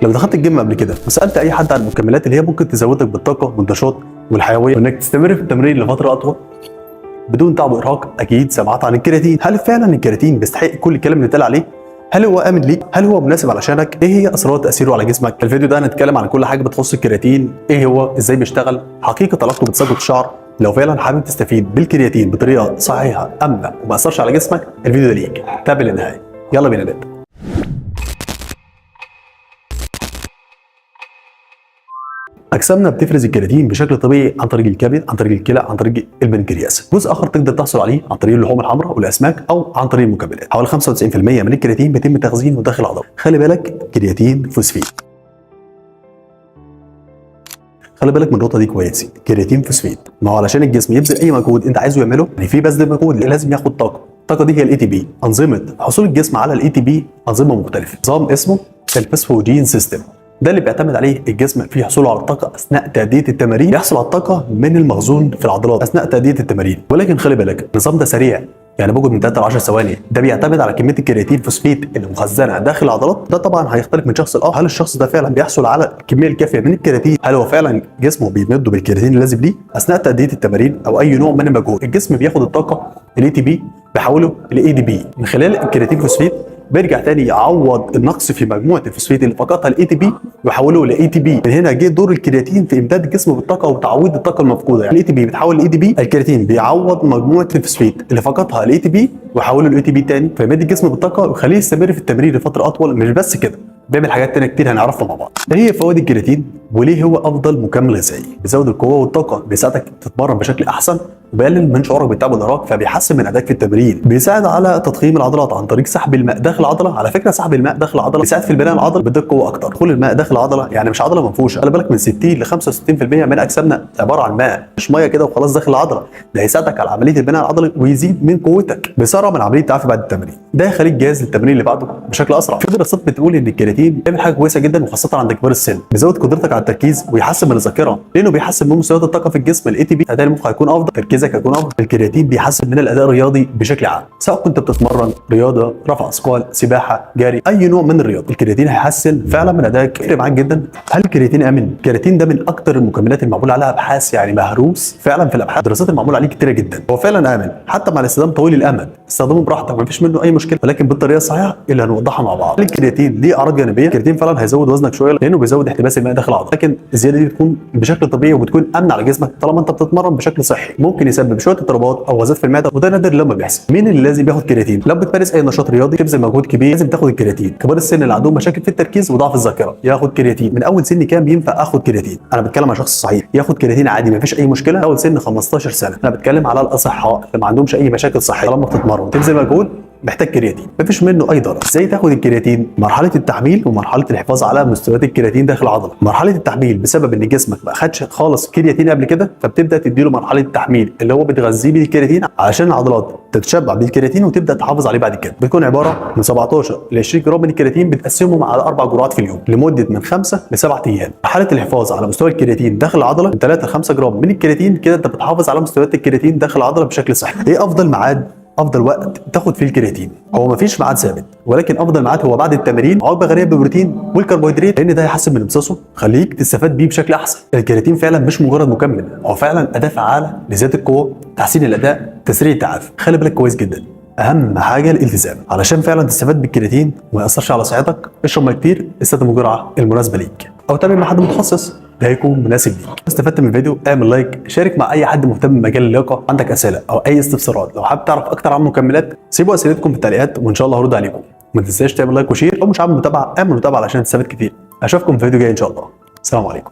لو دخلت الجيم قبل كده وسالت اي حد عن المكملات اللي هي ممكن تزودك بالطاقه والنشاط والحيويه وانك تستمر في التمرين لفتره اطول بدون تعب وارهاق، اكيد سمعت عن الكرياتين. هل فعلا الكرياتين بيستحق كل الكلام اللي اتقال عليه؟ هل هو امن ليك؟ هل هو مناسب علشانك؟ ايه هي اسرار تاثيره على جسمك؟ في الفيديو ده هنتكلم عن كل حاجه بتخص الكرياتين، ايه هو، ازاي بيشتغل، حقيقه علاقته بتثبت الشعر. لو فعلا حابب تستفيد بالكرياتين بطريقه صحيحه امنه وما اثرش على جسمك، الفيديو ده ليك. تابع للنهايه. يلا بينا نبدا. اجسامنا بتفرز الكرياتين بشكل طبيعي عن طريق الكبد، عن طريق الكلى، عن طريق البنكرياس. جزء اخر تقدر تحصل عليه عن طريق اللحوم الحمراء والاسماك او عن طريق المكملات. حوالي 95% من الكرياتين بيتم تخزينه داخل العضله. خلي بالك، كرياتين فوسفيت. خلي بالك من النقطه دي كويس. كرياتين فوسفيت، ما هو علشان الجسم يبذل اي مجهود انت عايزه يعمله، يعني في بذل مجهود لازم ياخد طاقه. الطاقه دي هي الاي تي بي. انظمه حصول الجسم على الاي تي بي انظمه مختلفه. نظام اسمه الفوسفوجين سيستم، ده اللي بيعتمد عليه الجسم في حصوله على الطاقه اثناء تاديه التمارين. يحصل على الطاقه من المخزون في العضلات اثناء تاديه التمارين. ولكن خلي بالك، النظام ده سريع، يعني بياخد من 3 ل 10 ثواني. ده بيعتمد على كميه الكرياتين فوسفيت اللي مخزنه داخل العضلات. ده طبعا هيختلف من شخص لاخر. هل الشخص ده فعلا بيحصل على الكميه الكافيه من الكرياتين؟ هل هو فعلا جسمه بيمده بالكرياتين اللازم ليه اثناء تاديه التمارين او اي نوع من المجهود؟ الجسم بياخد الطاقه الاي تي بي بيحوله لاي دي بي من خلال الكرياتين فوسفيت. بيرجع تاني يعوض النقص في مجموعه الفوسفيت اللي فقدها الاي تي بي ويحوله لاي تي بي. من هنا جه دور الكرياتين في امداد الجسم بالطاقه وتعويض الطاقه المفقوده. يعني الاي تي بي بيتحول لاي دي بي، الكرياتين بيعوض مجموعه الفوسفيت اللي فقدها الاي تي بي ويحوله لاي تي بي تاني، فيمد الجسم بالطاقه ويخليه يستمر في التمرين لفتره اطول. مش بس كده، بيعمل حاجات تانية كتير هنعرفها مع بعض. ايه هي فوائد الكرياتين وليه هو افضل مكمل غذائي؟ بيزود القوه والطاقه، بيساعدك تتمرن بشكل احسن، وبيقلل من شعورك بالتعب والارهاق، فبيحسن من ادائك في التمرين. بيساعد على تضخيم العضلات عن طريق سحب الماء داخل العضله. على فكره، سحب الماء داخل العضله بيساعد في البناء العضلي، بيديك قوه اكتر. دخول الماء داخل العضله يعني مش عضله منفوشه. خلي بالك، من 60 ل 65% من اجسامنا عباره عن ماء، مش ميه كده وخلاص داخل العضله. ده هيساعدك على عمليه البناء العضلي ويزيد من قوتك. بيسرع من عمليه التعافي بعد التمرين. ده يخليك جاهز للتمرين اللي بعده بشكل اسرع. في دراسات بتقول ان الكرياتين بيعمل حاجه كويسه جدا، وخاصه عند كبار السن. بيزود قدرتك على التركيز ويحسن من الذاكره، لانه بيحسن من مستويات الطاقه في الجسم. الاي تي بي اداء المخ هيكون افضل، تركيزك هيكون افضل. الكرياتين بيحسن من الاداء الرياضي بشكل عام، سواء كنت بتتمرن رياضه، رفع اثقال، سباحه، جري، اي نوع من الرياضه. الكرياتين هيحسن فعلا من ادائك. يفرق معاك جدا. هل الكرياتين امن؟ الكرياتين ده من اكتر المكملات المعمول عليها ابحاث، يعني مهروس فعلا في الابحاث. الدراسات المعموله عليه كتيره جدا. هو فعلا امن حتى مع الاستخدام طويل الامد. استخدمه براحتك، مفيش منه اي مشكله، ولكن بالطريقه الصحيحه اللي هنوضحها مع بعض. الكرياتين ليه اعراض جانبيه. الكرياتين فعلا هيزود وزنك شويه لانه بيزود احتباس الماء داخل العضله، لكن الزياده دي بتكون بشكل طبيعي وبتكون امن على جسمك طالما انت بتتمرن بشكل صحي. ممكن يسبب شويه اضطرابات او غازات في المعده، وده نادر لما بيحصل. مين اللي لازم ياخد كرياتين؟ لو بتمارس اي نشاط رياضي تبذل مجهود كبير لازم تاخد الكرياتين. كبار السن اللي عندهم مشاكل في التركيز وضعف الذاكره ياخد كرياتين. من اول سن كام ينفع اخد كرياتين؟ انا بتكلم عن شخص صحيح ياخد كرياتين عادي مفيش اي مشكله. اول سن 15 سنه. انا بتكلم على الاصحاء اللي ما عندهمش اي مشاكل صحيه. طالما بتتمرن تبذل مجهود محتاج كرياتين، مفيش منه اي ضرر. ازاي تاخد الكرياتين؟ مرحله التحميل ومرحله الحفاظ على مستويات الكرياتين داخل العضله. مرحله التحميل بسبب ان جسمك ما اخدش خالص كرياتين قبل كده، فبتبدا تديله مرحله التحميل اللي هو بتغذيه بالكرياتين عشان العضلات تتشبع بالكرياتين وتبدا تحافظ عليه بعد كده. بتكون عباره من 17 ل 20 جرام من الكرياتين، بتقسمهم على 4 جرعات في اليوم لمده من 5 ل 7 ايام. مرحله الحفاظ على مستوى الكرياتين داخل العضله من 3 ل 5 جرام من الكرياتين، كده انت بتحافظ على مستويات الكرياتين داخل العضله بشكل صحي. ايه افضل ميعاد، افضل وقت تاخد فيه الكرياتين؟ هو مفيش ميعاد ثابت، ولكن افضل ميعاد هو بعد التمرين، وجبه غنيه بالبروتين والكربوهيدرات، لان ده هيحسن من امتصاصه، خليك تستفاد بيه بشكل احسن. الكرياتين فعلا مش مجرد مكمل، هو فعلا اداه فعاله لزياده القوه، تحسين الاداء، تسريع التعافي. خلي بالك كويس جدا، اهم حاجه الالتزام. علشان فعلا تستفاد بالكرياتين وما ياثرش على صحتك، اشرب ميه كتير، استخدم الجرعه المناسبه ليك، او تابع مع حد متخصص ده هيكون مناسب ليك. استفدت من الفيديو اعمل لايك، شارك مع اي حد مهتم بمجال اللياقه. عندك اسئله او اي استفسارات، لو حابب تعرف اكتر عن مكملات سيبوا اسئلتكم في التعليقات وان شاء الله هرد عليكم. ما تنساش تعمل لايك وشير. لو مش عامل متابعه اعمل متابعه علشان تستفاد كتير. اشوفكم في فيديو جاي ان شاء الله. السلام عليكم.